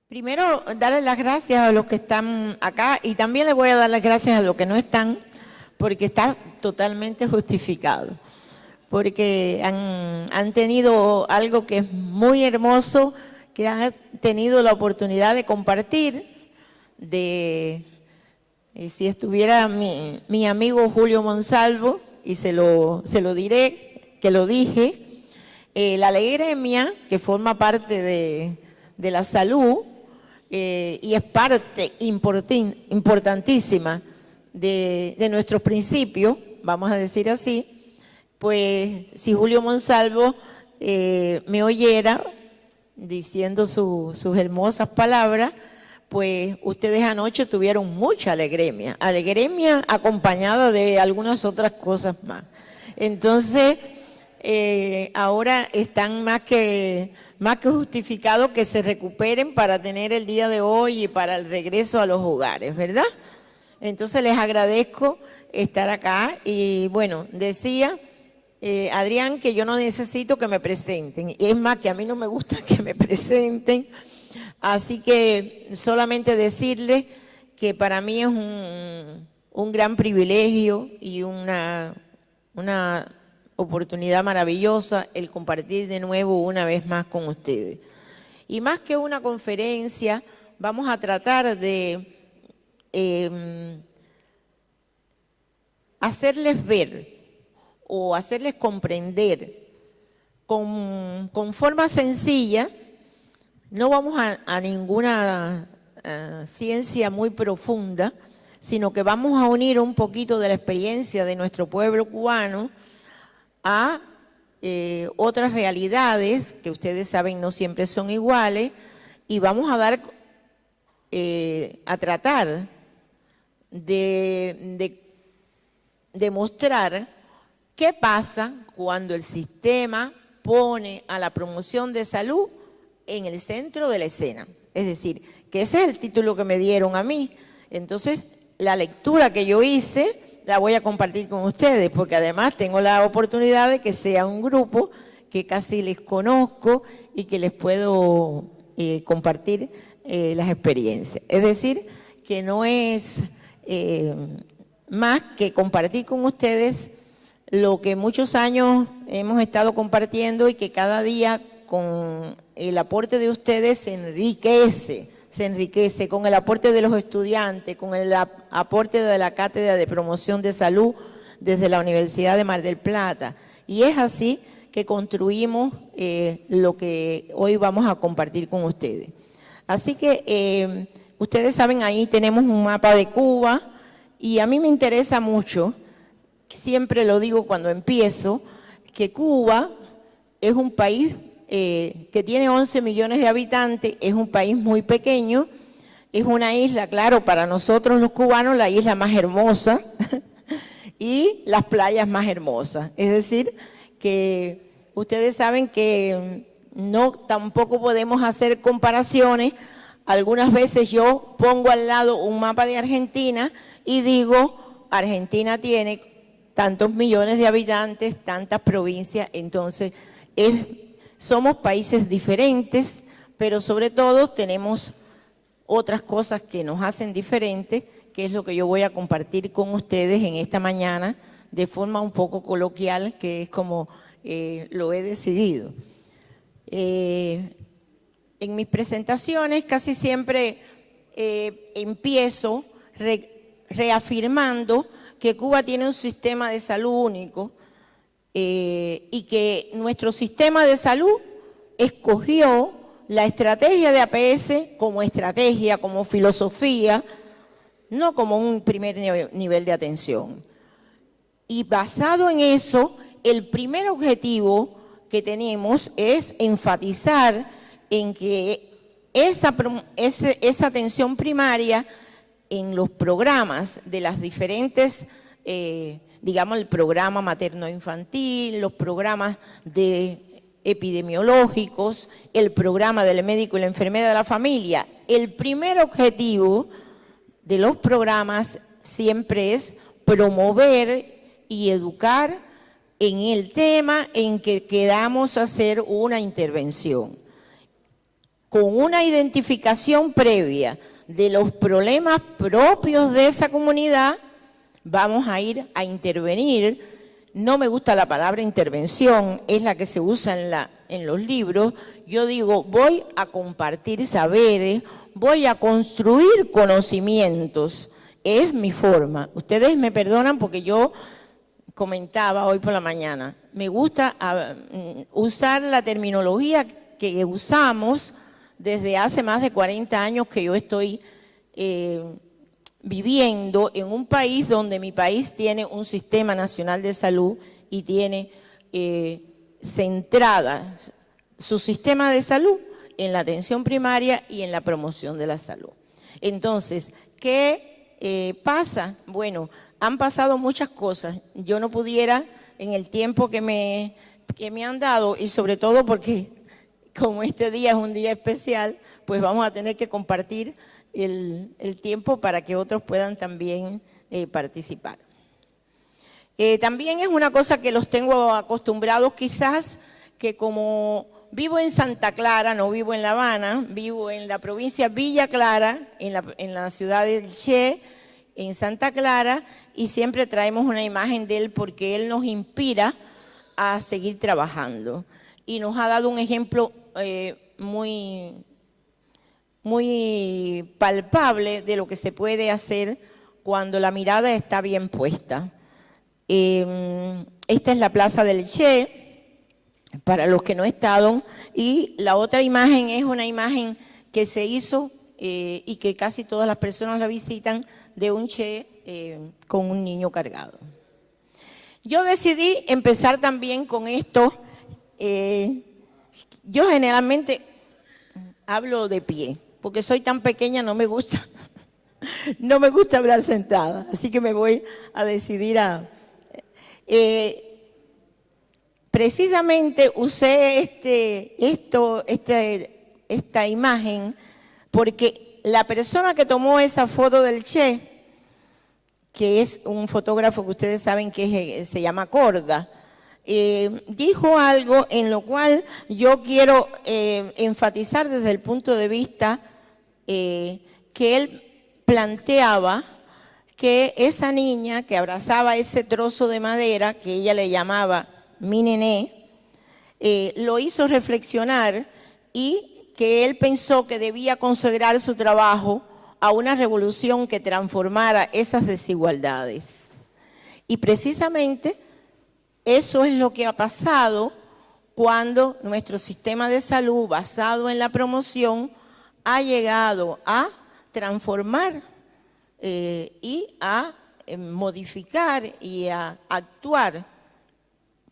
Primero, darles las gracias a los que están acá y también les voy a dar las gracias a los que no están, porque está totalmente justificado. Porque han tenido algo que es muy hermoso, que han tenido la oportunidad de compartir, si estuviera mi amigo Julio Monsalvo, y se lo diré, que lo dije, la Alegremia, que forma parte de la salud, y es parte importantísima de nuestros principios, vamos a decir así, pues si Julio Monsalvo me oyera diciendo sus hermosas palabras, pues ustedes anoche tuvieron mucha alegría acompañada de algunas otras cosas más. Entonces, ahora están más que justificados que se recuperen para tener el día de hoy y para el regreso a los hogares, ¿verdad? Entonces les agradezco estar acá y bueno, decía Adrián que yo no necesito que me presenten, y es más que a mí no me gusta que me presenten, así que solamente decirles que para mí es un gran privilegio y una oportunidad maravillosa el compartir de nuevo una vez más con ustedes. Y más que una conferencia, vamos a tratar de hacerles ver o hacerles comprender con forma sencilla. No vamos a ninguna ciencia muy profunda, sino que vamos a unir un poquito de la experiencia de nuestro pueblo cubano a otras realidades que ustedes saben no siempre son iguales, y vamos a tratar de demostrar qué pasa cuando el sistema pone a la promoción de salud en el centro de la escena. Es decir, que ese es el título que me dieron a mí. Entonces, la lectura que yo hice la voy a compartir con ustedes, porque además tengo la oportunidad de que sea un grupo que casi les conozco y que les puedo compartir las experiencias. Es decir, que no es más que compartir con ustedes lo que muchos años hemos estado compartiendo y que cada día con el aporte de ustedes se enriquece con el aporte de los estudiantes, con el aporte de la Cátedra de Promoción de Salud desde la Universidad de Mar del Plata. Y es así que construimos lo que hoy vamos a compartir con ustedes. Así que ustedes saben, ahí tenemos un mapa de Cuba y a mí me interesa mucho, siempre lo digo cuando empiezo, que Cuba es un país que tiene 11 millones de habitantes, es un país muy pequeño, es una isla, claro, para nosotros los cubanos, la isla más hermosa y las playas más hermosas. Es decir, que ustedes saben que tampoco podemos hacer comparaciones. Algunas veces yo pongo al lado un mapa de Argentina y digo, Argentina tiene tantos millones de habitantes, tantas provincias, entonces somos países diferentes, pero sobre todo tenemos otras cosas que nos hacen diferentes, que es lo que yo voy a compartir con ustedes en esta mañana, de forma un poco coloquial, que es como lo he decidido. En mis presentaciones casi siempre empiezo reafirmando que Cuba tiene un sistema de salud único, y que nuestro sistema de salud escogió la estrategia de APS como estrategia, como filosofía, no como un primer nivel de atención. Y basado en eso, el primer objetivo que tenemos es enfatizar en que esa atención primaria en los programas de las diferentes digamos, el programa materno-infantil, los programas epidemiológicos, el programa del médico y la enfermera de la familia. El primer objetivo de los programas siempre es promover y educar en el tema en que queramos hacer una intervención. con una identificación previa de los problemas propios de esa comunidad, vamos a ir a intervenir. No me gusta la palabra intervención, es la que se usa en los libros. Yo digo, voy a compartir saberes, voy a construir conocimientos. Es mi forma. Ustedes me perdonan porque yo comentaba hoy por la mañana. Me gusta usar la terminología que usamos desde hace más de 40 años que yo estoy viviendo en un país donde mi país tiene un sistema nacional de salud y tiene centrada su sistema de salud en la atención primaria y en la promoción de la salud. Entonces, ¿qué pasa? Bueno, han pasado muchas cosas. Yo no pudiera, en el tiempo que me han dado, y sobre todo porque como este día es un día especial, pues vamos a tener que compartir el tiempo para que otros puedan también participar. También es una cosa que los tengo acostumbrados quizás, que como vivo en Santa Clara, no vivo en La Habana, vivo en la provincia Villa Clara, en la ciudad del Che, en Santa Clara, y siempre traemos una imagen de él porque él nos inspira a seguir trabajando. Y nos ha dado un ejemplo muy palpable de lo que se puede hacer cuando la mirada está bien puesta. Esta es la Plaza del Che, para los que no estaban, y la otra imagen es una imagen que se hizo y que casi todas las personas la visitan, de un Che con un niño cargado. Yo decidí empezar también con esto. Yo generalmente hablo de pie, porque soy tan pequeña, no me gusta hablar sentada, así que me voy a decidir a... precisamente usé esta imagen porque la persona que tomó esa foto del Che, que es un fotógrafo que ustedes saben que se llama Corda, dijo algo en lo cual yo quiero enfatizar desde el punto de vista que él planteaba que esa niña que abrazaba ese trozo de madera, que ella le llamaba mi nené, lo hizo reflexionar y que él pensó que debía consagrar su trabajo a una revolución que transformara esas desigualdades. Y precisamente eso es lo que ha pasado cuando nuestro sistema de salud, basado en la promoción, ha llegado a transformar y a modificar y a actuar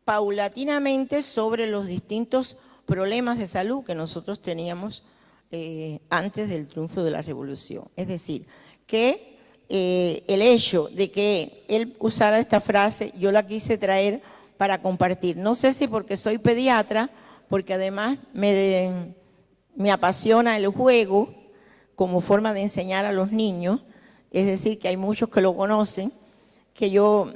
paulatinamente sobre los distintos problemas de salud que nosotros teníamos antes del triunfo de la revolución. Es decir, que el hecho de que él usara esta frase, yo la quise traer para compartir. No sé si porque soy pediatra, porque además me apasiona el juego como forma de enseñar a los niños, es decir, que hay muchos que lo conocen, que yo,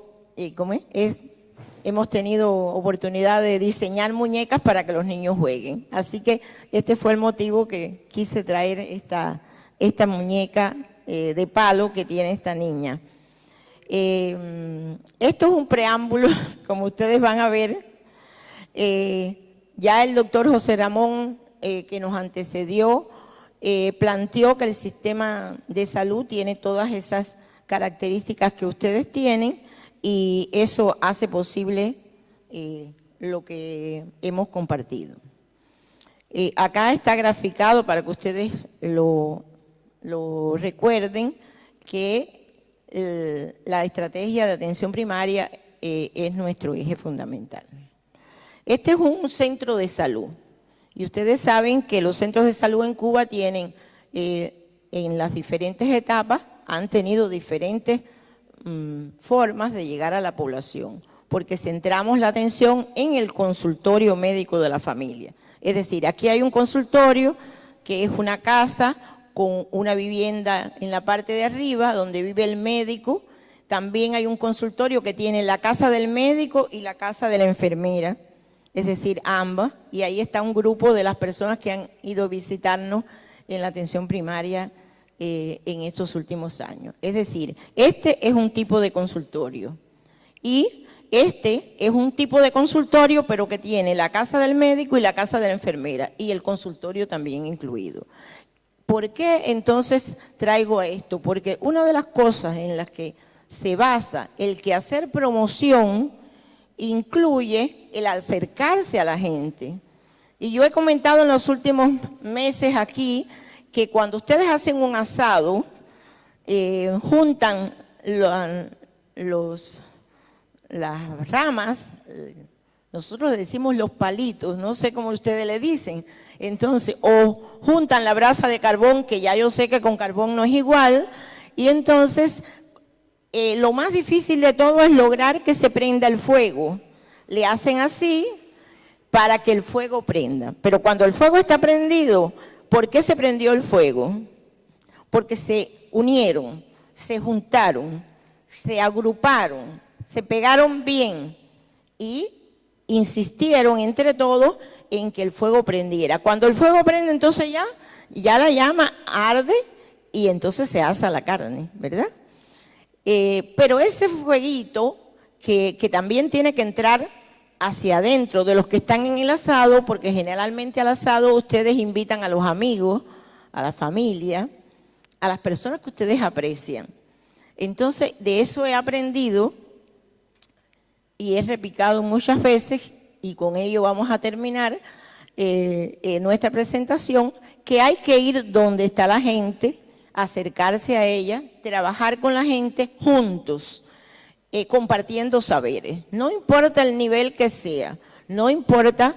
hemos tenido oportunidad de diseñar muñecas para que los niños jueguen. Así que este fue el motivo que quise traer esta muñeca de palo que tiene esta niña. Esto es un preámbulo, como ustedes van a ver. Ya el doctor José Ramón, que nos antecedió, planteó que el sistema de salud tiene todas esas características que ustedes tienen, y eso hace posible lo que hemos compartido. Acá está graficado para que ustedes lo recuerden, que la estrategia de atención primaria es nuestro eje fundamental. Este es un centro de salud y ustedes saben que los centros de salud en Cuba tienen, en las diferentes etapas, han tenido diferentes formas de llegar a la población, porque centramos la atención en el consultorio médico de la familia. Es decir, aquí hay un consultorio que es una casa con una vivienda en la parte de arriba donde vive el médico. También hay un consultorio que tiene la casa del médico y la casa de la enfermera. es decir, AMBA, y ahí está un grupo de las personas que han ido a visitarnos en la atención primaria en estos últimos años. Es decir, este es un tipo de consultorio y este es un tipo de consultorio, pero que tiene la casa del médico y la casa de la enfermera y el consultorio también incluido. ¿Por qué entonces traigo esto? Porque una de las cosas en las que se basa el quehacer promoción incluye el acercarse a la gente. Y yo he comentado en los últimos meses aquí que cuando ustedes hacen un asado, juntan las ramas, nosotros le decimos los palitos, no sé cómo ustedes le dicen, entonces, o juntan la brasa de carbón, que ya yo sé que con carbón no es igual, y entonces lo más difícil de todo es lograr que se prenda el fuego. Le hacen así para que el fuego prenda, pero cuando el fuego está prendido, ¿por qué se prendió el fuego? Porque se unieron, se juntaron, se agruparon, se pegaron bien y insistieron entre todos en que el fuego prendiera. Cuando el fuego prende, entonces ya la llama arde y entonces se asa la carne, ¿verdad? Pero ese fueguito que también tiene que entrar hacia adentro de los que están en el asado, porque generalmente al asado ustedes invitan a los amigos, a la familia, a las personas que ustedes aprecian. Entonces, de eso he aprendido y he replicado muchas veces, y con ello vamos a terminar nuestra presentación, que hay que ir donde está la gente, acercarse a ella, trabajar con la gente juntos, compartiendo saberes. No importa el nivel que sea, no importa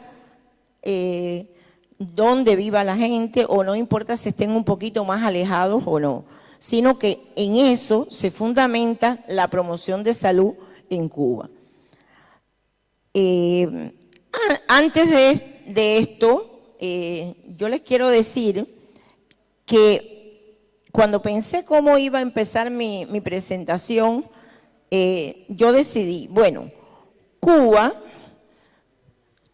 dónde viva la gente o no importa si estén un poquito más alejados o no, sino que en eso se fundamenta la promoción de salud en Cuba. Antes de esto, yo les quiero decir que cuando pensé cómo iba a empezar mi presentación, yo decidí, bueno, Cuba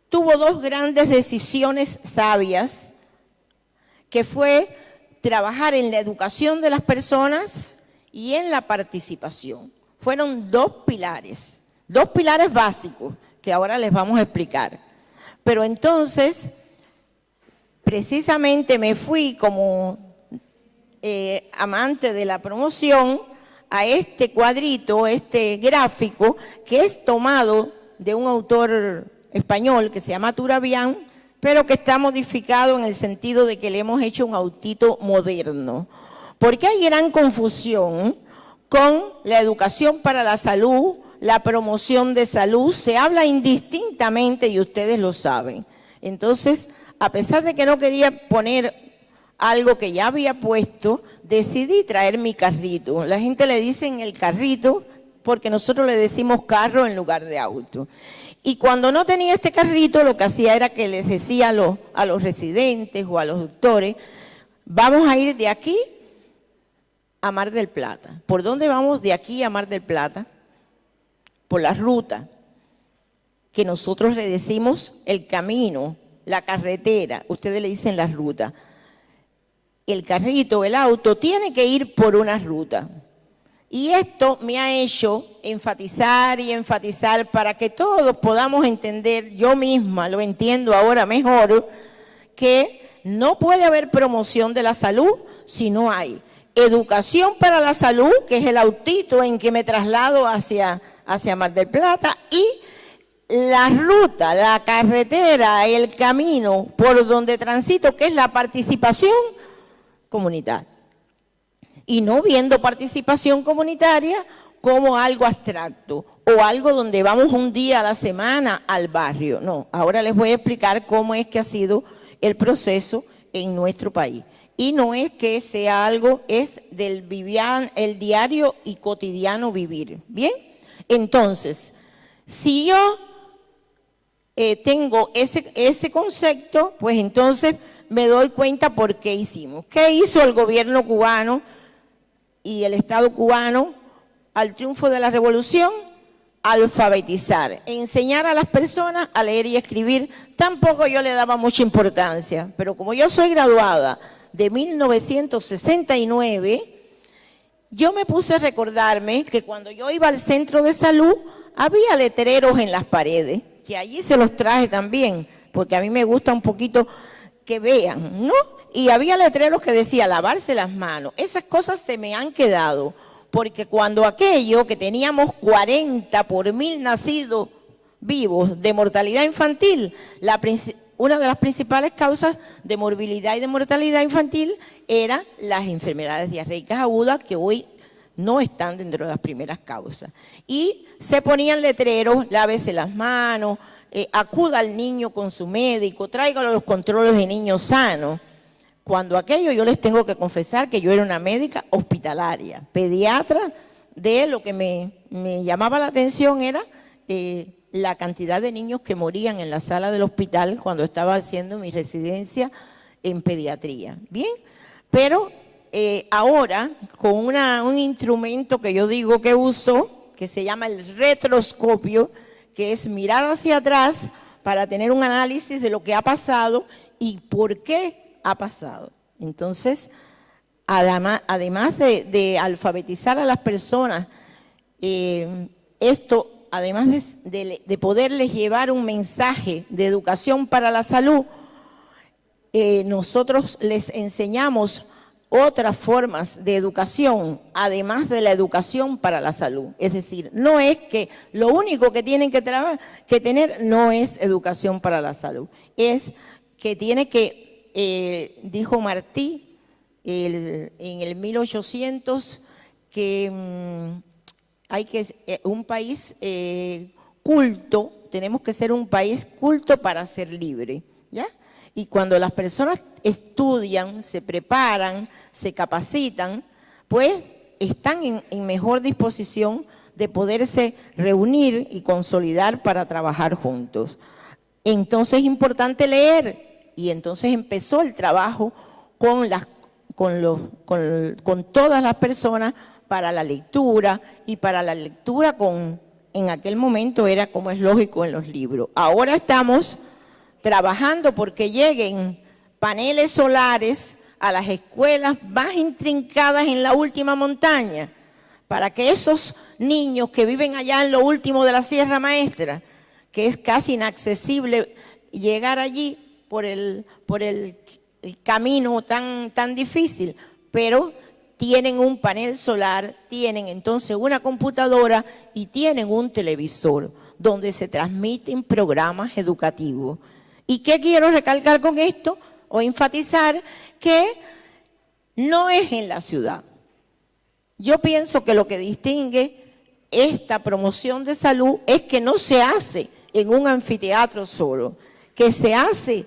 tuvo dos grandes decisiones sabias, que fue trabajar en la educación de las personas y en la participación. Fueron dos pilares básicos que ahora les vamos a explicar. Pero entonces, precisamente me fui como amante de la promoción a este cuadrito, este gráfico, que es tomado de un autor español que se llama Turabián, pero que está modificado en el sentido de que le hemos hecho un autito moderno. Porque hay gran confusión con la educación para la salud, la promoción de salud, se habla indistintamente y ustedes lo saben. Entonces, a pesar de que no quería poner algo que ya había puesto, decidí traer mi carrito. La gente le dice el carrito porque nosotros le decimos carro en lugar de auto. Y cuando no tenía este carrito, lo que hacía era que les decía a los residentes o a los doctores, vamos a ir de aquí a Mar del Plata. ¿Por dónde vamos de aquí a Mar del Plata? Por la ruta, que nosotros le decimos el camino, la carretera, ustedes le dicen la ruta. El carrito, el auto, tiene que ir por una ruta. Y esto me ha hecho enfatizar y enfatizar para que todos podamos entender, yo misma lo entiendo ahora mejor, que no puede haber promoción de la salud si no hay educación para la salud, que es el autito en que me traslado hacia Mar del Plata, y la ruta, la carretera, el camino por donde transito, que es la participación comunitaria. Y no viendo participación comunitaria como algo abstracto o algo donde vamos un día a la semana al barrio. No, ahora les voy a explicar cómo es que ha sido el proceso en nuestro país. Y no es que sea algo, es el diario y cotidiano vivir. ¿Bien? Entonces, si yo tengo ese concepto, pues entonces me doy cuenta por qué hicimos. ¿Qué hizo el gobierno cubano y el Estado cubano al triunfo de la revolución? alfabetizar, enseñar a las personas a leer y escribir. Tampoco yo le daba mucha importancia, pero como yo soy graduada de 1969, yo me puse a recordarme que cuando yo iba al centro de salud, había letreros en las paredes, que allí se los traje también, porque a mí me gusta un poquito que vean, ¿no? Y había letreros que decía lavarse las manos. Esas cosas se me han quedado, porque cuando aquello que teníamos 40 por 1000 nacidos vivos de mortalidad infantil, una de las principales causas de morbilidad y de mortalidad infantil eran las enfermedades diarreicas agudas, que hoy no están dentro de las primeras causas. Y se ponían letreros, lávese las manos, acuda al niño con su médico, tráigalo a los controles de niños sanos. Cuando aquello, yo les tengo que confesar que yo era una médica hospitalaria, pediatra. De lo que me llamaba la atención era la cantidad de niños que morían en la sala del hospital cuando estaba haciendo mi residencia en pediatría. Bien, pero ahora con un instrumento que yo digo que uso, que se llama el retroscopio, que es mirar hacia atrás para tener un análisis de lo que ha pasado y por qué ha pasado. Entonces, además de alfabetizar a las personas, esto, además de poderles llevar un mensaje de educación para la salud, nosotros les enseñamos otras formas de educación, además de la educación para la salud. Es decir, no es que lo único que tienen que tener no es educación para la salud, es que tiene que, dijo Martí en el 1800, que hay que un país culto, tenemos que ser un país culto para ser libre, ¿ya? Y cuando las personas estudian, se preparan, se capacitan, pues están en mejor disposición de poderse reunir y consolidar para trabajar juntos. Entonces es importante leer, y entonces empezó el trabajo con todas las personas para la lectura, y para la lectura en aquel momento era, como es lógico, en los libros. Ahora estamos trabajando porque lleguen paneles solares a las escuelas más intrincadas en la última montaña, para que esos niños que viven allá en lo último de la Sierra Maestra, que es casi inaccesible llegar allí por el camino tan difícil, pero tienen un panel solar, tienen entonces una computadora y tienen un televisor donde se transmiten programas educativos. ¿Y qué quiero recalcar con esto o enfatizar? Que no es en la ciudad. Yo pienso que lo que distingue esta promoción de salud es que no se hace en un anfiteatro solo, que se hace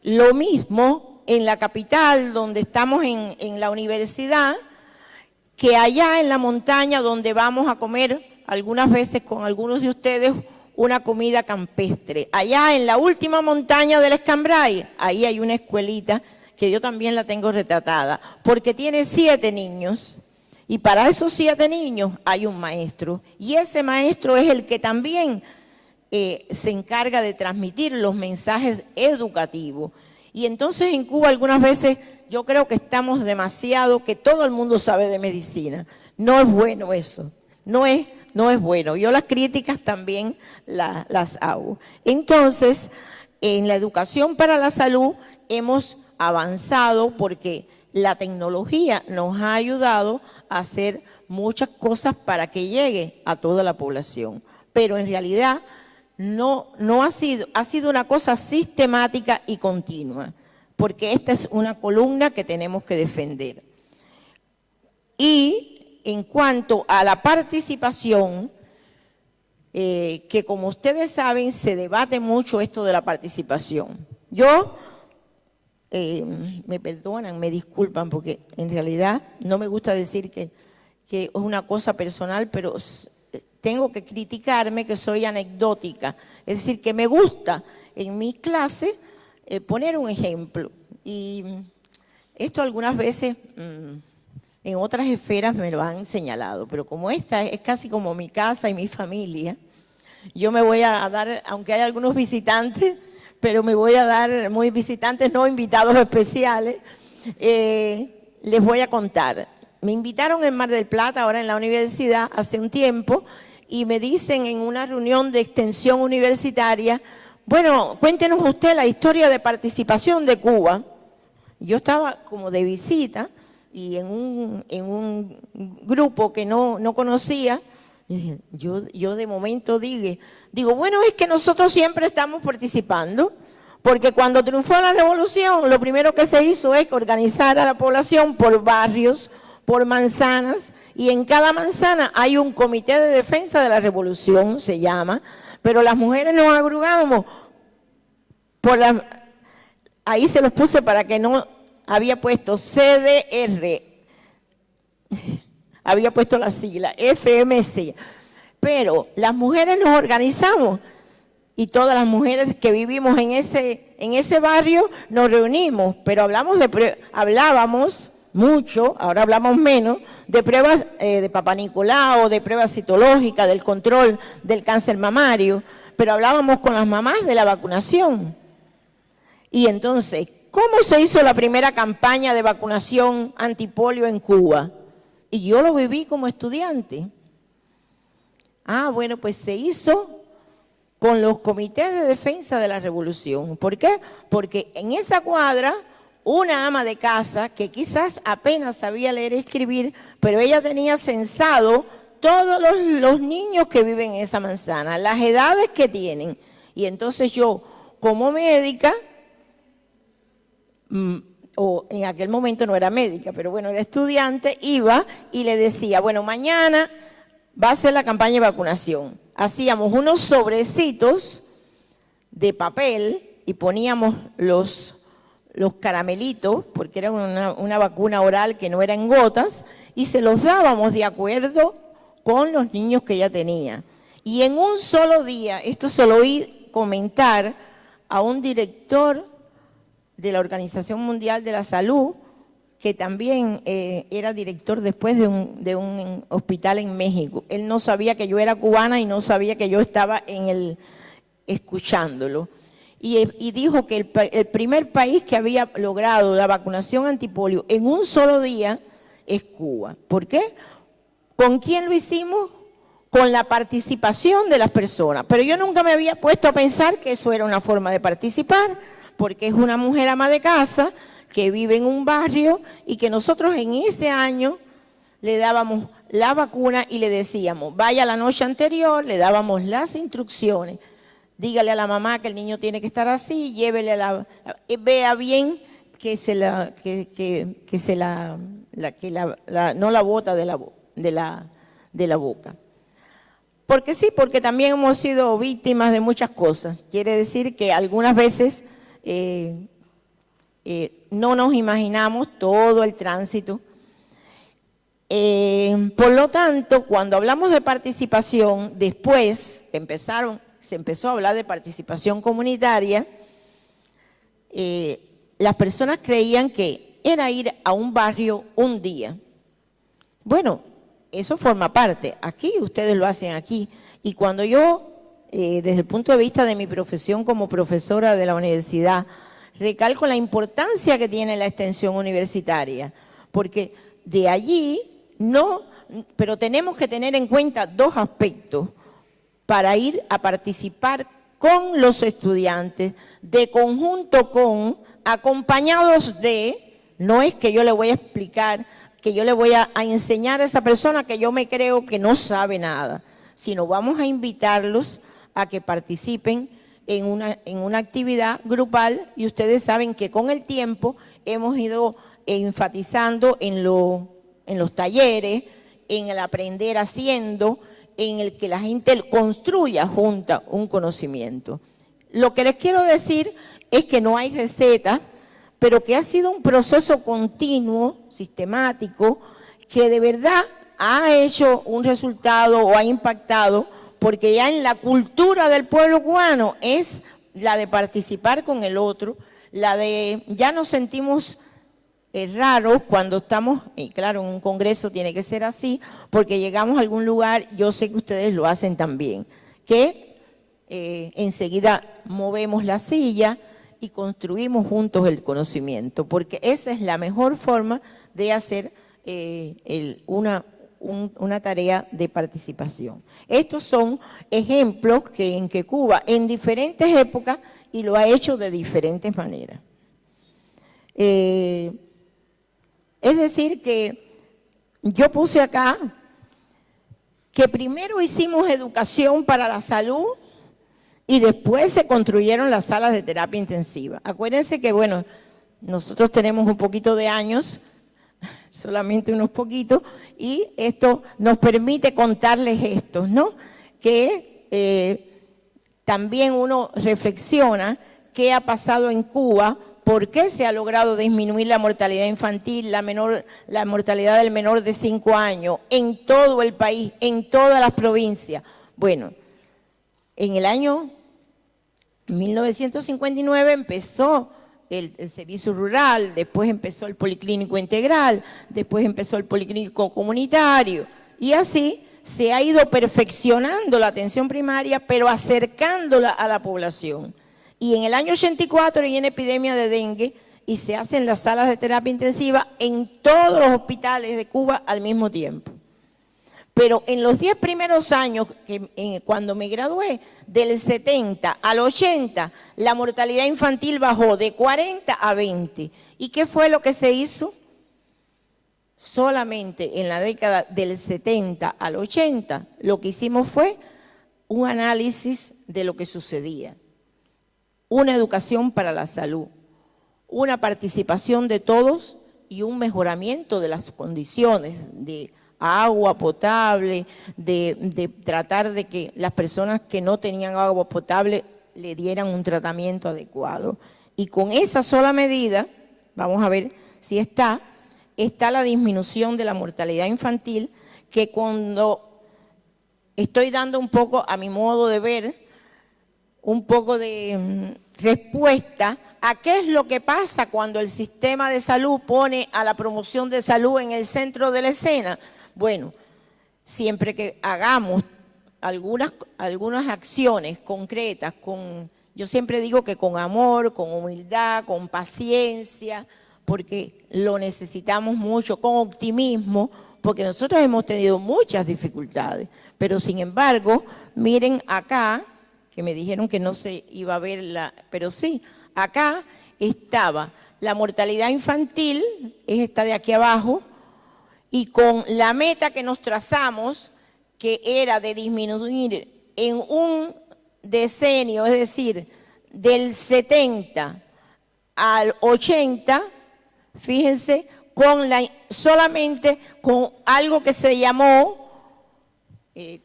lo mismo en la capital, donde estamos en la universidad, que allá en la montaña donde vamos a comer algunas veces con algunos de ustedes una comida campestre. Allá en la última montaña del Escambray, ahí hay una escuelita que yo también la tengo retratada, porque tiene 7 niños, y para esos 7 niños hay un maestro, y ese maestro es el que también se encarga de transmitir los mensajes educativos. Y entonces en Cuba algunas veces yo creo que estamos demasiado, que todo el mundo sabe de medicina. No es bueno eso, no es bueno. Yo las críticas también las hago. Entonces, en la educación para la salud hemos avanzado porque la tecnología nos ha ayudado a hacer muchas cosas para que llegue a toda la población. Pero en realidad no ha sido una cosa sistemática y continua, porque esta es una columna que tenemos que defender. Y en cuanto a la participación, que como ustedes saben, se debate mucho esto de la participación. Yo, me perdonan, me disculpan, porque en realidad no me gusta decir que es una cosa personal, pero tengo que criticarme que soy anecdótica. Es decir, que me gusta en mis clases poner un ejemplo. Y esto algunas veces en otras esferas me lo han señalado, pero como esta es casi como mi casa y mi familia, Yo me voy a dar, aunque hay algunos visitantes, pero me voy a dar, muy visitantes, no invitados especiales, les voy a contar. Me invitaron en Mar del Plata, ahora en la universidad, hace un tiempo, y me dicen en una reunión de extensión universitaria, bueno, cuéntenos usted la historia de participación de Cuba. Yo estaba como de visita y en un grupo que no conocía. Yo de momento digo, bueno, es que nosotros siempre estamos participando, porque cuando triunfó la revolución, lo primero que se hizo es organizar a la población por barrios, por manzanas, y en cada manzana hay un comité de defensa de la revolución, se llama, pero las mujeres nos agrugábamos ahí se los puse para que no, había puesto CDR, había puesto la sigla, FMC, pero las mujeres nos organizamos y todas las mujeres que vivimos en ese barrio nos reunimos, pero hablábamos mucho, ahora hablamos menos, de pruebas de Papá Nicolau, de pruebas citológicas, del control del cáncer mamario, pero hablábamos con las mamás de la vacunación. Y entonces, ¿cómo se hizo la primera campaña de vacunación antipolio en Cuba? Y yo lo viví como estudiante. Bueno, pues se hizo con los comités de defensa de la revolución. ¿Por qué? Porque en esa cuadra, una ama de casa que quizás apenas sabía leer y escribir, pero ella tenía censado todos los niños que viven en esa manzana, las edades que tienen. Y entonces yo, como médica, o en aquel momento no era médica, pero bueno, era estudiante, iba y le decía, bueno, mañana va a ser la campaña de vacunación. Hacíamos unos sobrecitos de papel y poníamos los caramelitos, porque era una vacuna oral que no era en gotas, y se los dábamos de acuerdo con los niños que ella tenía. Y en un solo día, esto se lo oí comentar a un director de la Organización Mundial de la Salud, que también era director después de un hospital en México. Él no sabía que yo era cubana y no sabía que yo estaba escuchándolo. Y dijo que el primer país que había logrado la vacunación antipolio en un solo día es Cuba. ¿Por qué? ¿Con quién lo hicimos? Con la participación de las personas. Pero yo nunca me había puesto a pensar que eso era una forma de participar, porque es una mujer ama de casa que vive en un barrio y que nosotros en ese año le dábamos la vacuna y le decíamos, vaya la noche anterior, le dábamos las instrucciones, dígale a la mamá que el niño tiene que estar así, llévele vea bien que no la bota de la boca. Porque sí, porque también hemos sido víctimas de muchas cosas. Quiere decir que algunas veces no nos imaginamos todo el tránsito. Por lo tanto, cuando hablamos de participación, después se empezó a hablar de participación comunitaria, las personas creían que era ir a un barrio un día. Bueno, eso forma parte. Aquí, ustedes lo hacen aquí. Y cuando yo, desde el punto de vista de mi profesión como profesora de la universidad, recalco la importancia que tiene la extensión universitaria, porque de allí pero tenemos que tener en cuenta dos aspectos para ir a participar con los estudiantes, de conjunto con, acompañados de, no es que yo le voy a explicar, que yo le voy a enseñar a esa persona que yo me creo que no sabe nada, sino vamos a invitarlos a que participen en una actividad grupal, y ustedes saben que con el tiempo hemos ido enfatizando en los talleres, en el aprender haciendo, en el que la gente construya junta un conocimiento. Lo que les quiero decir es que no hay recetas, pero que ha sido un proceso continuo, sistemático, que de verdad ha hecho un resultado o ha impactado, porque ya en la cultura del pueblo cubano es la de participar con el otro, la de ya nos sentimos raros cuando estamos, y claro, en un congreso tiene que ser así, porque llegamos a algún lugar, yo sé que ustedes lo hacen también, que enseguida movemos la silla y construimos juntos el conocimiento, porque esa es la mejor forma de hacer una tarea de participación. Estos son ejemplos en que Cuba en diferentes épocas y lo ha hecho de diferentes maneras. Es decir que yo puse acá que primero hicimos educación para la salud y después se construyeron las salas de terapia intensiva. Acuérdense que, bueno, nosotros tenemos un poquito de años, solamente unos poquitos, y esto nos permite contarles esto, ¿no? Que también uno reflexiona qué ha pasado en Cuba, por qué se ha logrado disminuir la mortalidad infantil, la mortalidad del menor de 5 años en todo el país, en todas las provincias. Bueno, en el año 1959 empezó el servicio rural, después empezó el policlínico integral, después empezó el policlínico comunitario, y así se ha ido perfeccionando la atención primaria, pero acercándola a la población. Y en el año 84 viene epidemia de dengue y se hacen las salas de terapia intensiva en todos los hospitales de Cuba al mismo tiempo. Pero en los 10 primeros años, cuando me gradué, del 70 al 80, la mortalidad infantil bajó de 40 a 20. ¿Y qué fue lo que se hizo? Solamente en la década del 70 al 80, lo que hicimos fue un análisis de lo que sucedía, una educación para la salud, una participación de todos y un mejoramiento de las condiciones de agua potable, de tratar de que las personas que no tenían agua potable le dieran un tratamiento adecuado. Y con esa sola medida, vamos a ver si está la disminución de la mortalidad infantil, que cuando estoy dando un poco, a mi modo de ver, un poco de respuesta a qué es lo que pasa cuando el sistema de salud pone a la promoción de salud en el centro de la escena. Bueno, siempre que hagamos algunas acciones concretas, yo siempre digo que con amor, con humildad, con paciencia, porque lo necesitamos mucho, con optimismo, porque nosotros hemos tenido muchas dificultades, pero sin embargo, miren acá, que me dijeron que no se iba a ver pero sí, acá estaba la mortalidad infantil, es esta de aquí abajo, y con la meta que nos trazamos, que era de disminuir en un decenio, es decir, del 70 al 80, fíjense, solamente con algo que se llamó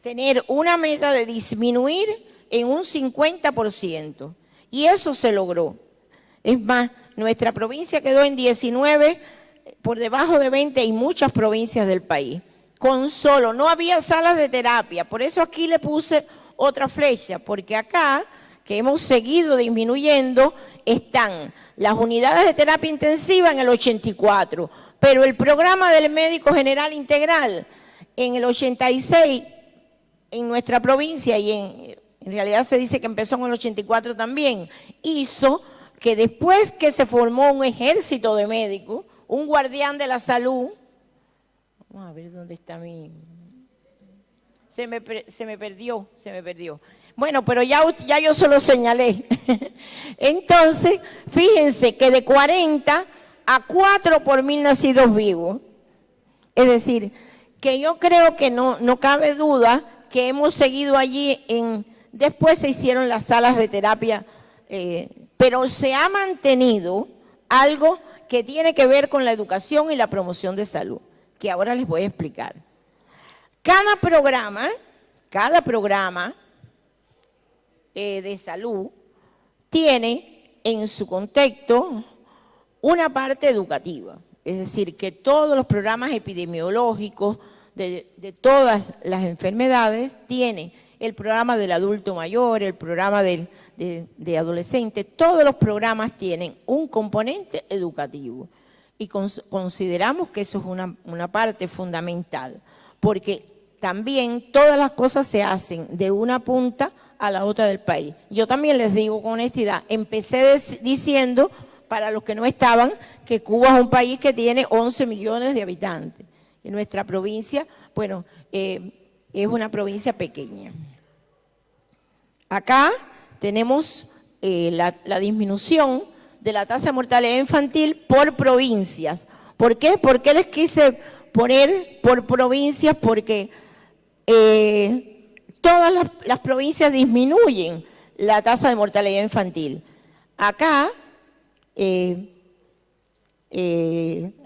tener una meta de disminuir en un 50%. Y eso se logró. Es más, nuestra provincia quedó en 19, por debajo de 20 y muchas provincias del país. No había salas de terapia. Por eso aquí le puse otra flecha, porque acá, que hemos seguido disminuyendo, están las unidades de terapia intensiva en el 84, pero el programa del médico general integral en el 86 en nuestra provincia, y en realidad se dice que empezó en el 84 también, hizo que después que se formó un ejército de médicos, un guardián de la salud, vamos a ver dónde está se me perdió. Bueno, pero ya yo se lo señalé. Entonces, fíjense que de 40 a 4 por 1000 nacidos vivos. Es decir, que yo creo que no cabe duda que hemos seguido allí. Después se hicieron las salas de terapia, pero se ha mantenido algo que tiene que ver con la educación y la promoción de salud, que ahora les voy a explicar. Cada programa de salud tiene en su contexto una parte educativa, es decir, que todos los programas epidemiológicos de todas las enfermedades tienen el programa del adulto mayor, el programa de adolescente, todos los programas tienen un componente educativo y consideramos que eso es una parte fundamental, porque también todas las cosas se hacen de una punta a la otra del país. Yo también les digo con honestidad, empecé diciendo, para los que no estaban, que Cuba es un país que tiene 11 millones de habitantes. En nuestra provincia, bueno, es una provincia pequeña. Acá tenemos la disminución de la tasa de mortalidad infantil por provincias. ¿Por qué? ¿Por qué les quise poner por provincias? Porque todas las provincias disminuyen la tasa de mortalidad infantil. Acá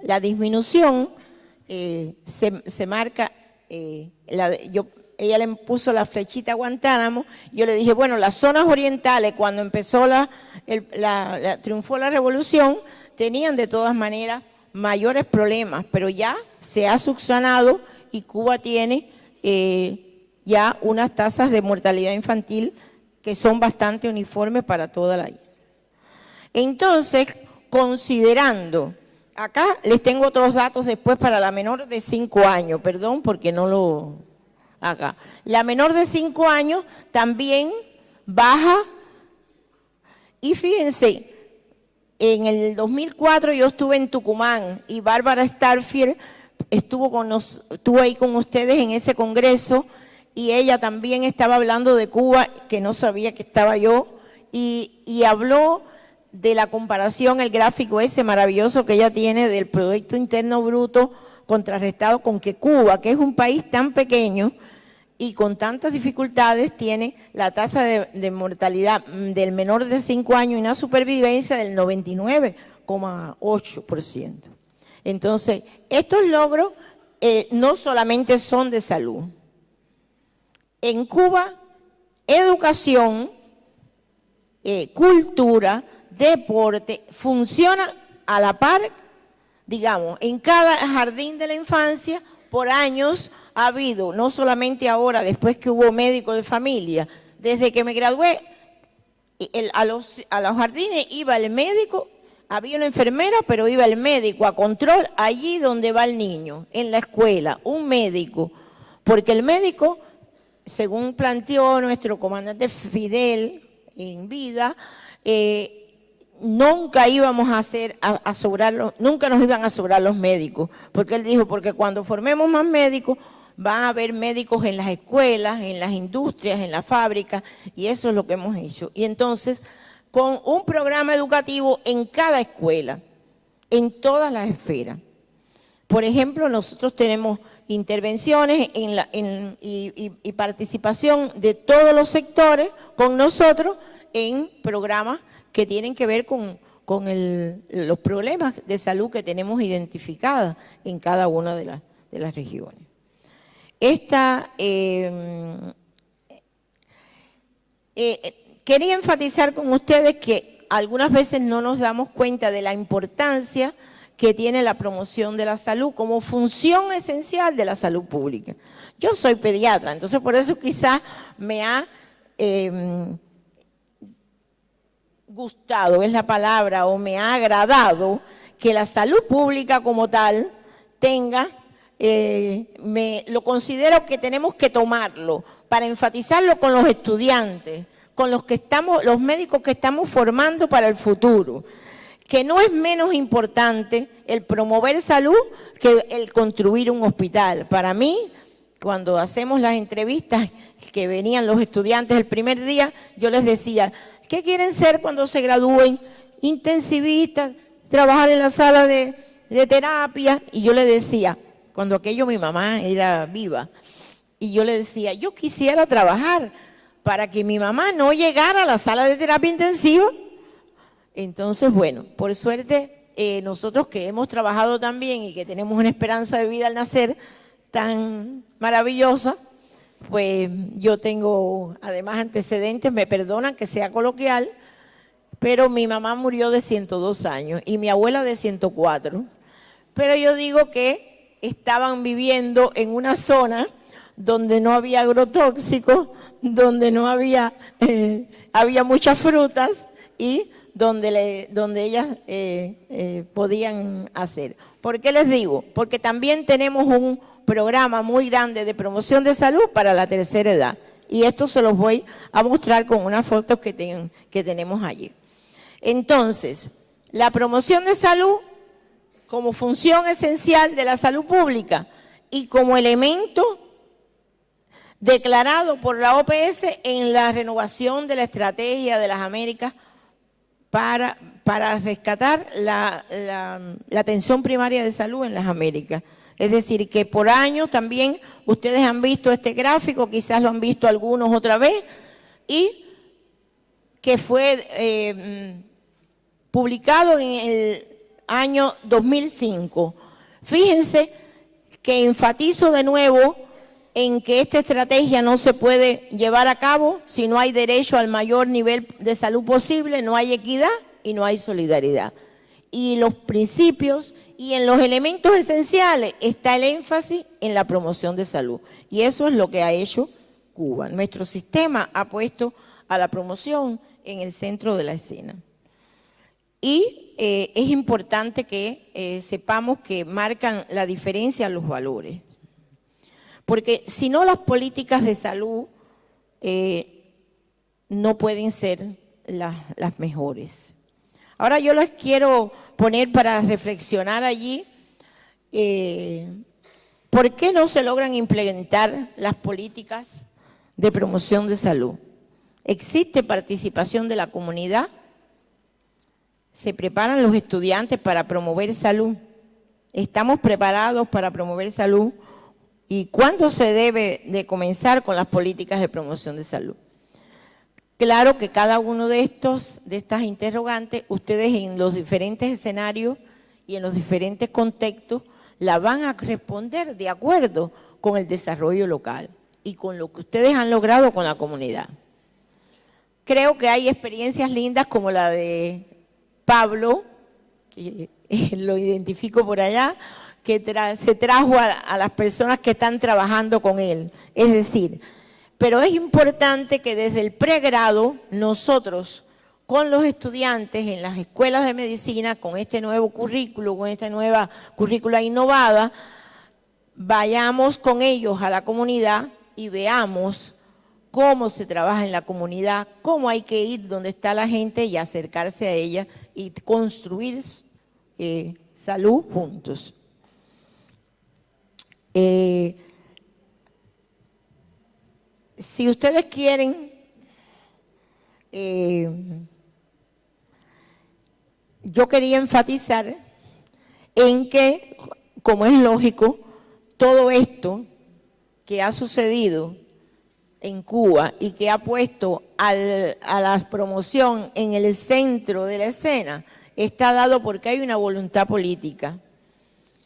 la disminución se marca, ella le puso la flechita a Guantánamo, yo le dije, bueno, las zonas orientales, cuando empezó triunfó la revolución, tenían de todas maneras mayores problemas, pero ya se ha subsanado y Cuba tiene ya unas tasas de mortalidad infantil que son bastante uniformes para toda la isla. Entonces, considerando, acá les tengo otros datos después para la menor de 5 años, perdón, porque no lo... Acá. La menor de 5 años también baja y fíjense, en el 2004 yo estuve en Tucumán y Bárbara Starfield estuvo ahí con ustedes en ese congreso y ella también estaba hablando de Cuba, que no sabía que estaba yo, y habló de la comparación, el gráfico ese maravilloso que ella tiene del Producto Interno Bruto contrarrestado con que Cuba, que es un país tan pequeño y con tantas dificultades, tiene la tasa de mortalidad del menor de 5 años y una supervivencia del 99,8%. Entonces, estos logros no solamente son de salud. En Cuba, educación, cultura, deporte, funciona a la par, digamos, en cada jardín de la infancia. Por años ha habido, no solamente ahora, después que hubo médico de familia, desde que me gradué, a los jardines iba el médico, había una enfermera, pero iba el médico a control allí donde va el niño, en la escuela, un médico, porque el médico, según planteó nuestro comandante Fidel en vida, nunca íbamos a sobrar, nunca nos iban a sobrar los médicos, porque él dijo, porque cuando formemos más médicos, van a haber médicos en las escuelas, en las industrias, en las fábricas, y eso es lo que hemos hecho. Y entonces, con un programa educativo en cada escuela, en todas las esferas. Por ejemplo, nosotros tenemos intervenciones y participación de todos los sectores con nosotros en programas que tienen que ver con los problemas de salud que tenemos identificados en cada una de las regiones. Quería enfatizar con ustedes que algunas veces no nos damos cuenta de la importancia que tiene la promoción de la salud como función esencial de la salud pública. Yo soy pediatra, entonces por eso quizás me ha gustado, es la palabra, o me ha agradado que la salud pública como tal tenga, lo considero que tenemos que tomarlo para enfatizarlo con los estudiantes, con los médicos que estamos formando para el futuro, que no es menos importante el promover salud que el construir un hospital. Para mí, cuando hacemos las entrevistas que venían los estudiantes el primer día, yo les decía, ¿qué quieren ser cuando se gradúen? Intensivistas, trabajar en la sala de terapia. Y yo le decía, cuando aquello mi mamá era viva, y yo le decía, yo quisiera trabajar para que mi mamá no llegara a la sala de terapia intensiva. Entonces, bueno, por suerte, nosotros que hemos trabajado también y que tenemos una esperanza de vida al nacer tan maravillosa, pues yo tengo además antecedentes, me perdonan que sea coloquial, pero mi mamá murió de 102 años y mi abuela de 104. Pero yo digo que estaban viviendo en una zona donde no había agrotóxicos, donde no había, había muchas frutas y donde ellas podían hacer. ¿Por qué les digo? Porque también tenemos un programa muy grande de promoción de salud para la tercera edad. Y esto se los voy a mostrar con unas fotos que tenemos allí. Entonces, la promoción de salud como función esencial de la salud pública y como elemento declarado por la OPS en la renovación de la estrategia de las Américas para rescatar la atención primaria de salud en las Américas. Es decir, que por años también ustedes han visto este gráfico, quizás lo han visto algunos otra vez, y que fue publicado en el año 2005. Fíjense que enfatizo de nuevo en que esta estrategia no se puede llevar a cabo si no hay derecho al mayor nivel de salud posible, no hay equidad y no hay solidaridad. Y los principios y en los elementos esenciales está el énfasis en la promoción de salud. Y eso es lo que ha hecho Cuba. Nuestro sistema ha puesto a la promoción en el centro de la escena. Y es importante que sepamos que marcan la diferencia los valores. Porque si no, las políticas de salud no pueden ser las mejores. Ahora yo les quiero poner para reflexionar allí por qué no se logran implementar las políticas de promoción de salud. ¿Existe participación de la comunidad? ¿Se preparan los estudiantes para promover salud? ¿Estamos preparados para promover salud? ¿Y cuándo se debe de comenzar con las políticas de promoción de salud? Claro que cada uno de estas interrogantes, ustedes en los diferentes escenarios y en los diferentes contextos la van a responder de acuerdo con el desarrollo local y con lo que ustedes han logrado con la comunidad. Creo que hay experiencias lindas como la de Pablo, que lo identifico por allá, que se trajo a las personas que están trabajando con él. Es decir, pero es importante que desde el pregrado nosotros, con los estudiantes en las escuelas de medicina, con este nuevo currículo, con esta nueva currícula innovada, vayamos con ellos a la comunidad y veamos cómo se trabaja en la comunidad, cómo hay que ir donde está la gente y acercarse a ella y construir salud juntos. Si ustedes quieren, yo quería enfatizar en que, como es lógico, todo esto que ha sucedido en Cuba y que ha puesto a la promoción en el centro de la escena, está dado porque hay una voluntad política.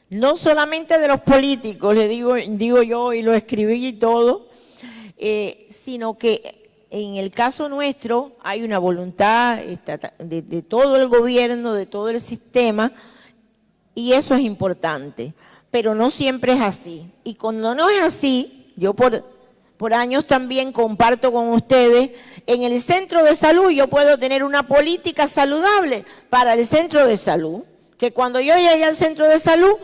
No solamente de los políticos, le digo yo y lo escribí y todo, sino que en el caso nuestro hay una voluntad de todo el gobierno, de todo el sistema, y eso es importante. Pero no siempre es así. Y cuando no es así, yo por años también comparto con ustedes, en el centro de salud yo puedo tener una política saludable para el centro de salud, que cuando yo llegue al centro de salud,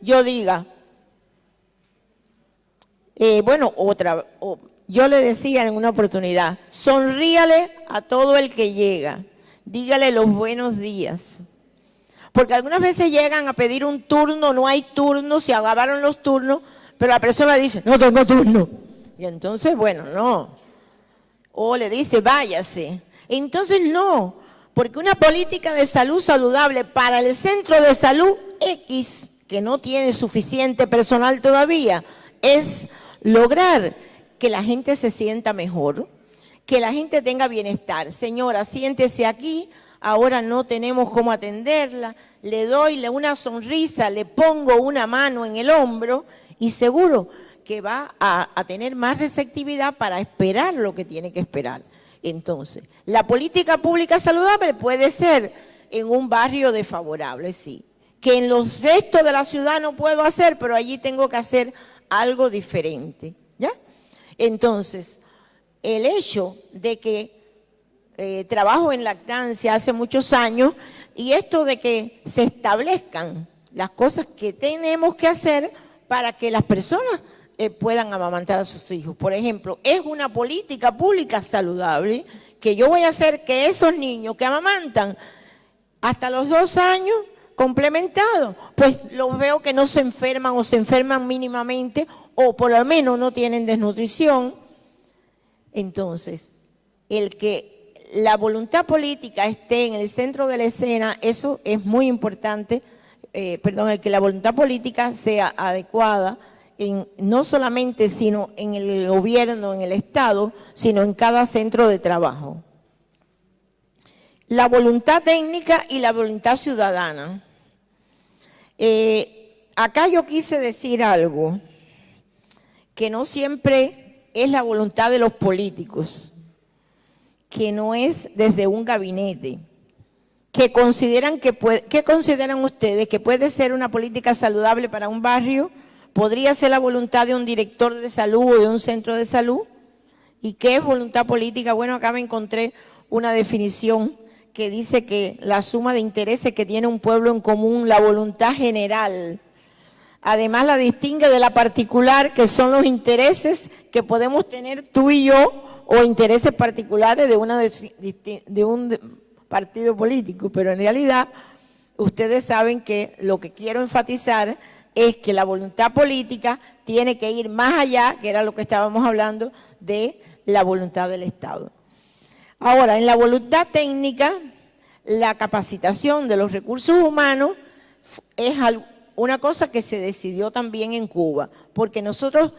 yo diga, yo le decía en una oportunidad, sonríale a todo el que llega, dígale los buenos días. Porque algunas veces llegan a pedir un turno, no hay turno, se acabaron los turnos, pero la persona dice, no tengo turno. Y entonces, bueno, no. O le dice, váyase. Entonces, no, porque una política de salud saludable para el centro de salud X, que no tiene suficiente personal todavía, es lograr que la gente se sienta mejor, que la gente tenga bienestar. Señora, siéntese aquí, ahora no tenemos cómo atenderla, le doy una sonrisa, le pongo una mano en el hombro y seguro que va a tener más receptividad para esperar lo que tiene que esperar. Entonces, la política pública saludable puede ser en un barrio desfavorable, sí. Que en los restos de la ciudad no puedo hacer, pero allí tengo que hacer algo diferente, ¿ya? Entonces, el hecho de que trabajo en lactancia hace muchos años y esto de que se establezcan las cosas que tenemos que hacer para que las personas puedan amamantar a sus hijos. Por ejemplo, es una política pública saludable que yo voy a hacer que esos niños que amamantan hasta los 2 años complementados, pues los veo que no se enferman o se enferman mínimamente o por lo menos no tienen desnutrición. Entonces, el que la voluntad política esté en el centro de la escena, eso es muy importante, el que la voluntad política sea adecuada, no solamente sino en el gobierno, en el Estado, sino en cada centro de trabajo. La voluntad técnica y la voluntad ciudadana. Acá yo quise decir algo, que no siempre es la voluntad de los políticos, que no es desde un gabinete, que consideran ¿qué consideran ustedes? ¿Que puede ser una política saludable para un barrio? ¿Podría ser la voluntad de un director de salud o de un centro de salud? ¿Y qué es voluntad política? Bueno, acá me encontré una definición que dice que la suma de intereses que tiene un pueblo en común, la voluntad general. Además, la distingue de la particular, que son los intereses que podemos tener tú y yo, o intereses particulares de un partido político. Pero en realidad, ustedes saben que lo que quiero enfatizar es que la voluntad política tiene que ir más allá, que era lo que estábamos hablando, de la voluntad del Estado. Ahora, en la voluntad técnica, la capacitación de los recursos humanos es una cosa que se decidió también en Cuba, porque nosotros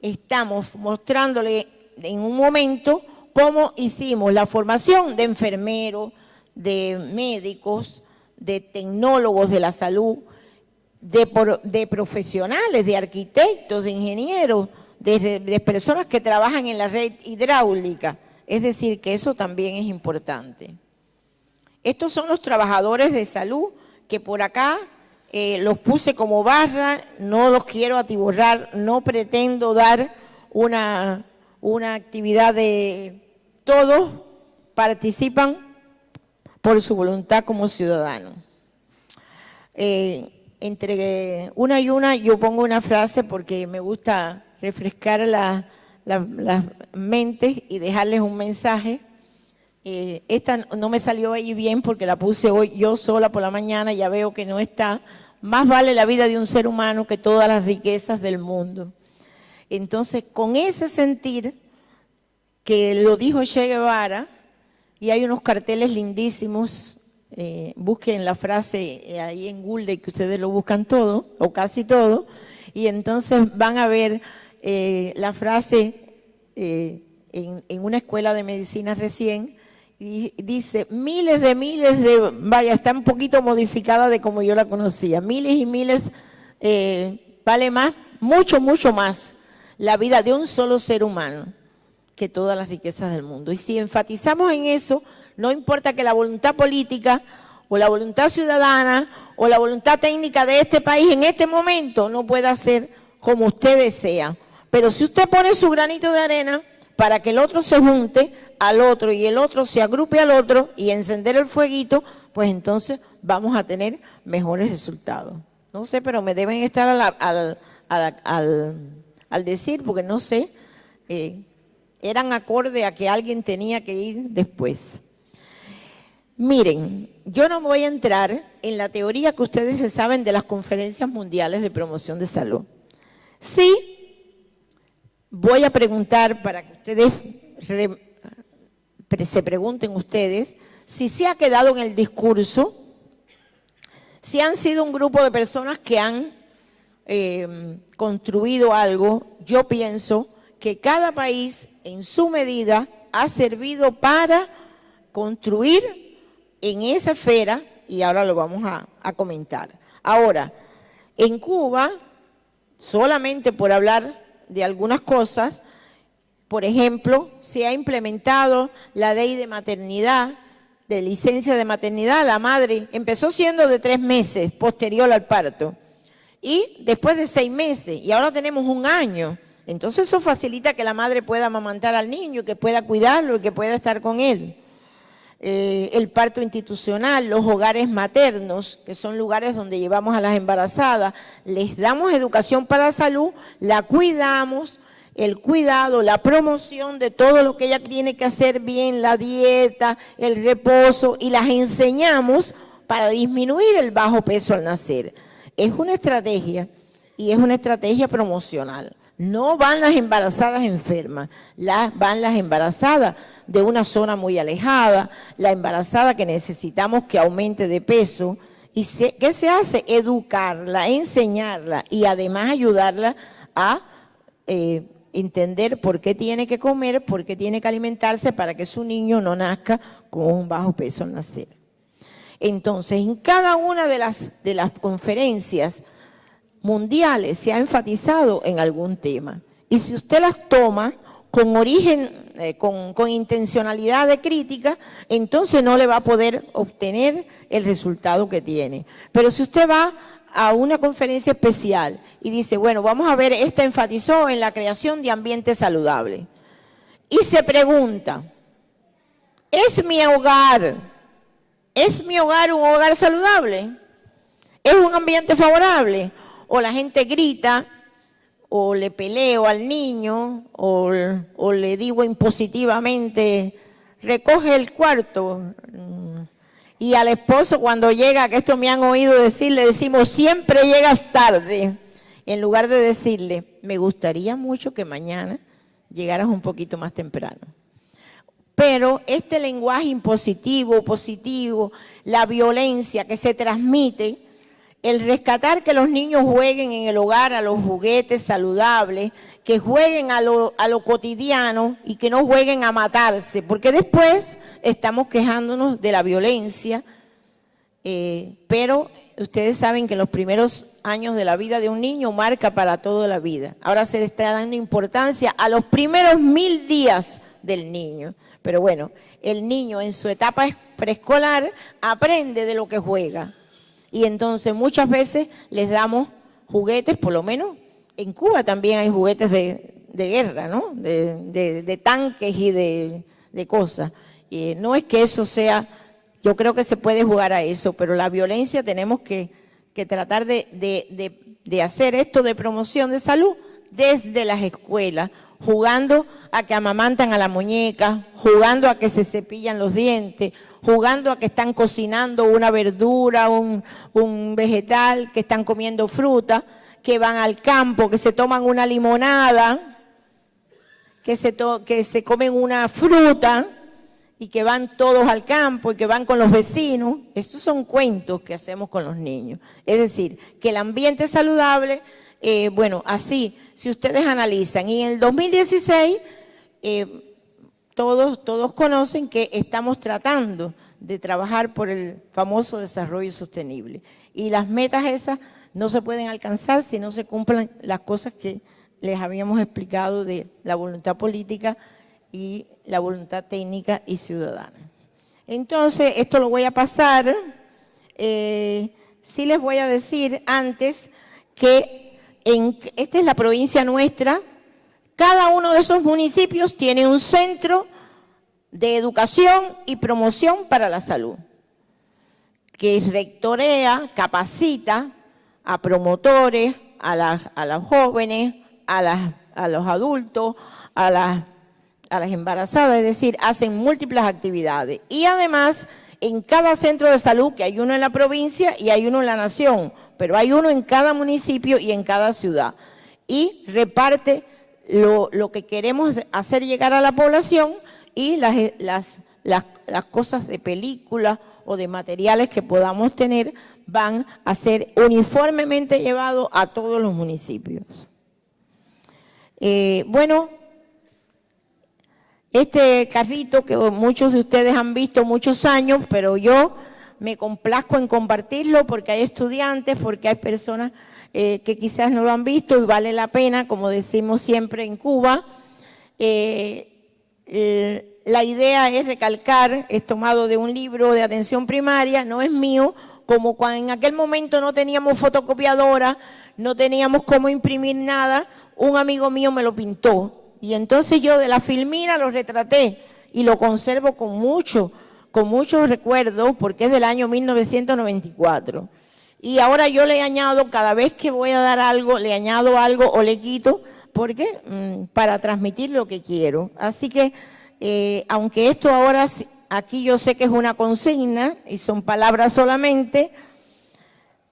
estamos mostrándole en un momento cómo hicimos la formación de enfermeros, de médicos, de tecnólogos de la salud, de profesionales, de arquitectos, de ingenieros, de personas que trabajan en la red hidráulica. Es decir, que eso también es importante. Estos son los trabajadores de salud que por acá los puse como barra, no los quiero atiborrar, no pretendo dar una actividad de todos participan por su voluntad como ciudadanos. Entre una y una yo pongo una frase porque me gusta refrescar las mentes y dejarles un mensaje. Esta no me salió ahí bien porque la puse hoy yo sola por la mañana, ya veo que no está. Más vale la vida de un ser humano que todas las riquezas del mundo. Entonces, con ese sentir que lo dijo Che Guevara, y hay unos carteles lindísimos, busquen la frase ahí en Google, que ustedes lo buscan todo, o casi todo, y entonces van a ver la frase en una escuela de medicina recién, y dice, vaya, está un poquito modificada de como yo la conocía, miles y miles, vale más, mucho más, la vida de un solo ser humano que todas las riquezas del mundo. Y si enfatizamos en eso, no importa que la voluntad política o la voluntad ciudadana o la voluntad técnica de este país en este momento no pueda ser como usted desea. Pero si usted pone su granito de arena para que el otro se junte al otro y el otro se agrupe al otro y encender el fueguito, pues entonces vamos a tener mejores resultados. No sé, pero me deben estar al decir, porque no sé, eran acorde a que alguien tenía que ir después. Miren, yo no voy a entrar en la teoría que ustedes se saben de las conferencias mundiales de promoción de salud. Sí, voy a preguntar para que ustedes se pregunten ustedes si se ha quedado en el discurso, si han sido un grupo de personas que han construido algo. Yo pienso que cada país en su medida ha servido para construir en esa esfera, y ahora lo vamos a comentar. Ahora, en Cuba, solamente por hablar de algunas cosas, por ejemplo, se ha implementado la ley de maternidad, de licencia de maternidad. La madre empezó siendo de 3 meses, posterior al parto, y después de 6 meses, y ahora tenemos 1 año. Entonces eso facilita que la madre pueda amamantar al niño, que pueda cuidarlo y que pueda estar con él. el parto institucional, los hogares maternos, que son lugares donde llevamos a las embarazadas, les damos educación para la salud, la cuidamos, el cuidado, la promoción de todo lo que ella tiene que hacer bien, la dieta, el reposo, y las enseñamos para disminuir el bajo peso al nacer. Es una estrategia y es una estrategia promocional. No van las embarazadas enfermas, van las embarazadas de una zona muy alejada, la embarazada que necesitamos que aumente de peso. ¿Y qué se hace? Educarla, enseñarla y además ayudarla a entender por qué tiene que comer, por qué tiene que alimentarse para que su niño no nazca con un bajo peso al nacer. Entonces, en cada una de las conferencias mundiales se ha enfatizado en algún tema. Y si usted las toma con origen, con intencionalidad de crítica, entonces no le va a poder obtener el resultado que tiene. Pero si usted va a una conferencia especial y dice, bueno, vamos a ver, esta enfatizó en la creación de ambiente saludable. Y se pregunta, ¿es mi hogar un hogar saludable? ¿Es un ambiente favorable? O la gente grita, o le peleo al niño, o le digo impositivamente, recoge el cuarto. Y al esposo cuando llega, que esto me han oído decir, le decimos, siempre llegas tarde. En lugar de decirle, me gustaría mucho que mañana llegaras un poquito más temprano. Pero este lenguaje impositivo, positivo, la violencia que se transmite, el rescatar que los niños jueguen en el hogar a los juguetes saludables, que jueguen a lo cotidiano y que no jueguen a matarse, porque después estamos quejándonos de la violencia, pero ustedes saben que los primeros años de la vida de un niño marca para toda la vida. Ahora se le está dando importancia a los primeros 1000 días del niño, pero bueno, el niño en su etapa preescolar aprende de lo que juega. Y entonces muchas veces les damos juguetes, por lo menos en Cuba también hay juguetes de guerra, ¿no? De tanques y de cosas. Y no es que eso sea, yo creo que se puede jugar a eso, pero la violencia tenemos que tratar de hacer esto de promoción de salud desde las escuelas, jugando a que amamantan a la muñeca, jugando a que se cepillan los dientes, jugando a que están cocinando una verdura, un vegetal, que están comiendo fruta, que van al campo, que se toman una limonada, que se comen una fruta y que van todos al campo y que van con los vecinos. Esos son cuentos que hacemos con los niños. Es decir, que el ambiente saludable, bueno, así, si ustedes analizan, y en el 2016, todos conocen que estamos tratando de trabajar por el famoso desarrollo sostenible. Y las metas esas no se pueden alcanzar si no se cumplen las cosas que les habíamos explicado de la voluntad política y la voluntad técnica y ciudadana. Entonces, esto lo voy a pasar. Sí les voy a decir antes que esta es la provincia nuestra. Cada uno de esos municipios tiene un centro de educación y promoción para la salud, que rectorea, capacita a promotores, a los jóvenes, a los adultos, a las embarazadas, es decir, hacen múltiples actividades. Y además, en cada centro de salud, que hay uno en la provincia y hay uno en la nación, pero hay uno en cada municipio y en cada ciudad, y reparte lo que queremos hacer llegar a la población y las cosas de películas o de materiales que podamos tener van a ser uniformemente llevados a todos los municipios. Bueno, este carrito que muchos de ustedes han visto muchos años, pero yo me complazco en compartirlo porque hay estudiantes, porque hay personas que quizás no lo han visto y vale la pena, como decimos siempre en Cuba. La idea es recalcar, es tomado de un libro de atención primaria, no es mío, como cuando en aquel momento no teníamos fotocopiadora, no teníamos cómo imprimir nada, un amigo mío me lo pintó y entonces yo de la filmina lo retraté y lo conservo con mucho con muchos recuerdos porque es del año 1994. Y ahora yo le añado, cada vez que voy a dar algo, le añado algo o le quito, porque para transmitir lo que quiero. Así que, aunque esto ahora, aquí yo sé que es una consigna y son palabras solamente,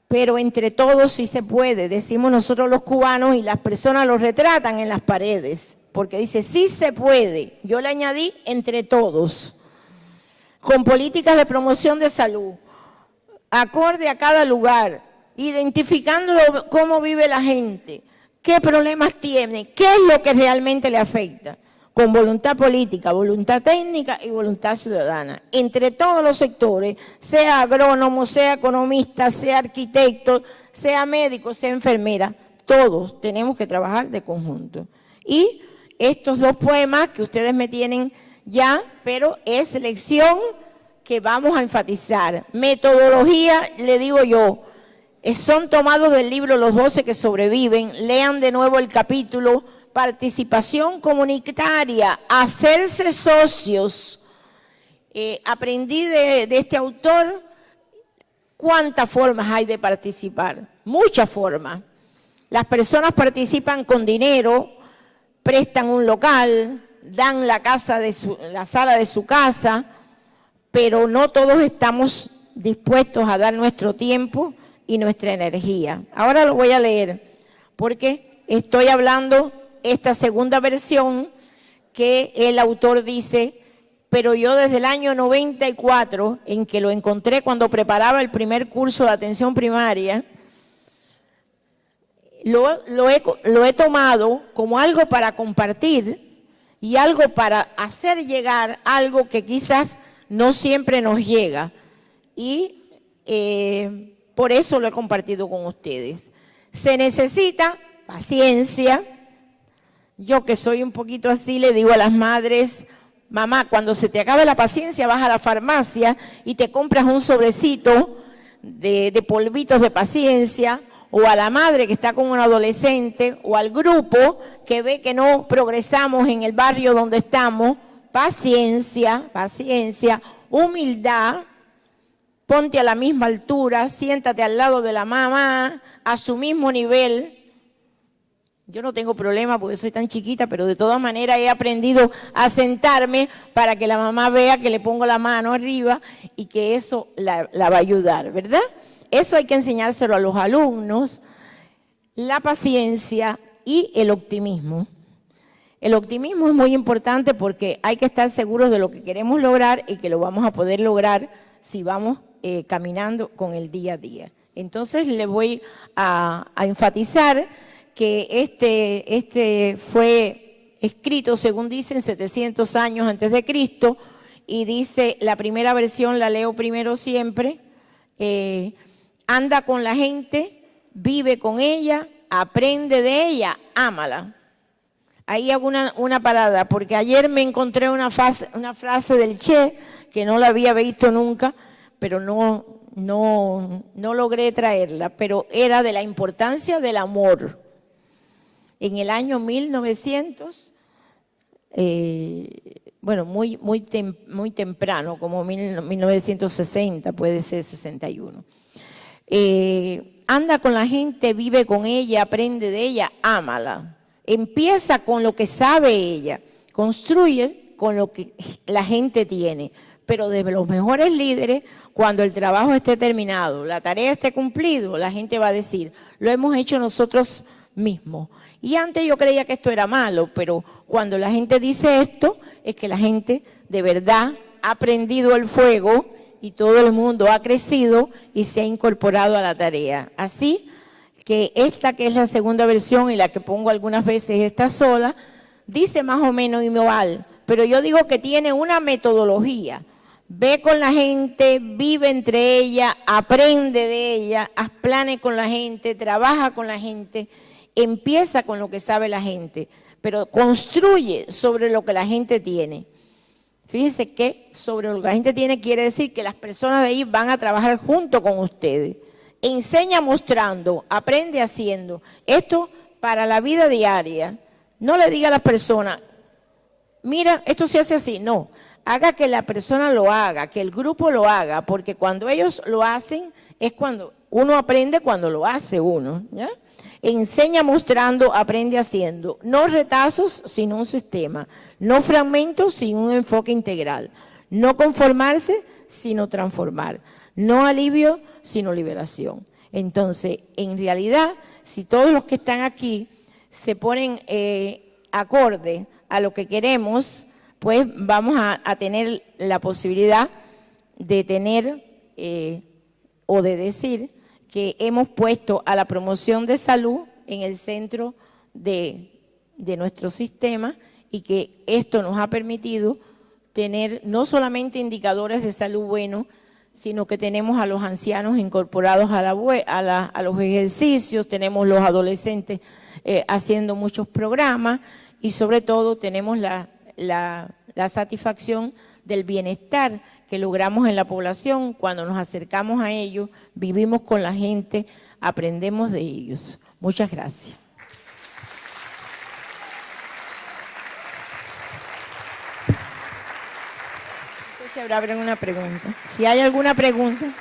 pero entre todos sí se puede, decimos nosotros los cubanos, y las personas lo retratan en las paredes, porque dice, sí se puede. Yo le añadí entre todos, con políticas de promoción de salud, acorde a cada lugar, identificando cómo vive la gente, qué problemas tiene, qué es lo que realmente le afecta, con voluntad política, voluntad técnica y voluntad ciudadana, entre todos los sectores, sea agrónomo, sea economista, sea arquitecto, sea médico, sea enfermera, todos tenemos que trabajar de conjunto. Y estos dos poemas que ustedes me tienen ya, pero es lección que vamos a enfatizar. Metodología, le digo yo, son tomados del libro Los 12 que sobreviven, lean de nuevo el capítulo, participación comunitaria, hacerse socios. Aprendí de este autor cuántas formas hay de participar, muchas formas. Las personas participan con dinero, prestan un local, dan la sala de su casa, pero no todos estamos dispuestos a dar nuestro tiempo y nuestra energía. Ahora lo voy a leer, porque estoy hablando esta segunda versión que el autor dice, pero yo desde el año 94, en que lo encontré cuando preparaba el primer curso de atención primaria, lo he tomado como algo para compartir y algo para hacer llegar algo que quizás no siempre nos llega. Y por eso lo he compartido con ustedes. Se necesita paciencia. Yo que soy un poquito así, le digo a las madres, mamá, cuando se te acabe la paciencia vas a la farmacia y te compras un sobrecito de polvitos de paciencia, o a la madre que está con un adolescente, o al grupo que ve que no progresamos en el barrio donde estamos, paciencia, paciencia, humildad, ponte a la misma altura, siéntate al lado de la mamá, a su mismo nivel. Yo no tengo problema porque soy tan chiquita, pero de todas maneras he aprendido a sentarme para que la mamá vea que le pongo la mano arriba y que eso la va a ayudar, ¿verdad? Eso hay que enseñárselo a los alumnos, la paciencia y el optimismo. El optimismo es muy importante porque hay que estar seguros de lo que queremos lograr y que lo vamos a poder lograr si vamos caminando con el día a día. Entonces le voy a enfatizar que este fue escrito, según dicen, 700 años antes de Cristo, y dice, la primera versión la leo primero siempre, anda con la gente, vive con ella, aprende de ella, ámala. Ahí hago una parada, porque ayer me encontré una frase del Che, que no la había visto nunca, pero no logré traerla, pero era de la importancia del amor. En el año 1900, bueno, muy temprano, como 1960, puede ser 61. Anda con la gente, vive con ella, aprende de ella, ámala. Empieza con lo que sabe ella, construye con lo que la gente tiene. Pero de los mejores líderes, cuando el trabajo esté terminado, la tarea esté cumplido, la gente va a decir, lo hemos hecho nosotros mismos. Y antes yo creía que esto era malo, pero cuando la gente dice esto, es que la gente de verdad ha prendido el fuego y todo el mundo ha crecido y se ha incorporado a la tarea. Así que esta, que es la segunda versión y la que pongo algunas veces esta sola, dice más o menos igual, pero yo digo que tiene una metodología. Ve con la gente, vive entre ella, aprende de ella, haz planes con la gente, trabaja con la gente, empieza con lo que sabe la gente, pero construye sobre lo que la gente tiene. Fíjense que sobre lo que la gente tiene quiere decir que las personas de ahí van a trabajar junto con ustedes. Enseña mostrando, aprende haciendo. Esto para la vida diaria. No le diga a las personas, mira, esto se hace así. No, haga que la persona lo haga, que el grupo lo haga, porque cuando ellos lo hacen es cuando uno aprende, cuando lo hace uno, ¿ya? Enseña mostrando, aprende haciendo. No retazos, sino un sistema. No fragmentos, sino un enfoque integral. No conformarse, sino transformar. No alivio, sino liberación. Entonces, en realidad, si todos los que están aquí se ponen acorde a lo que queremos, pues vamos a tener la posibilidad de tener o de decir que hemos puesto a la promoción de salud en el centro de nuestro sistema y que esto nos ha permitido tener no solamente indicadores de salud buenos, sino que tenemos a los ancianos incorporados a los ejercicios, tenemos los adolescentes haciendo muchos programas y sobre todo tenemos la satisfacción del bienestar que logramos en la población cuando nos acercamos a ellos, vivimos con la gente, aprendemos de ellos. Muchas gracias. No sé si habrá alguna pregunta. Si hay alguna pregunta.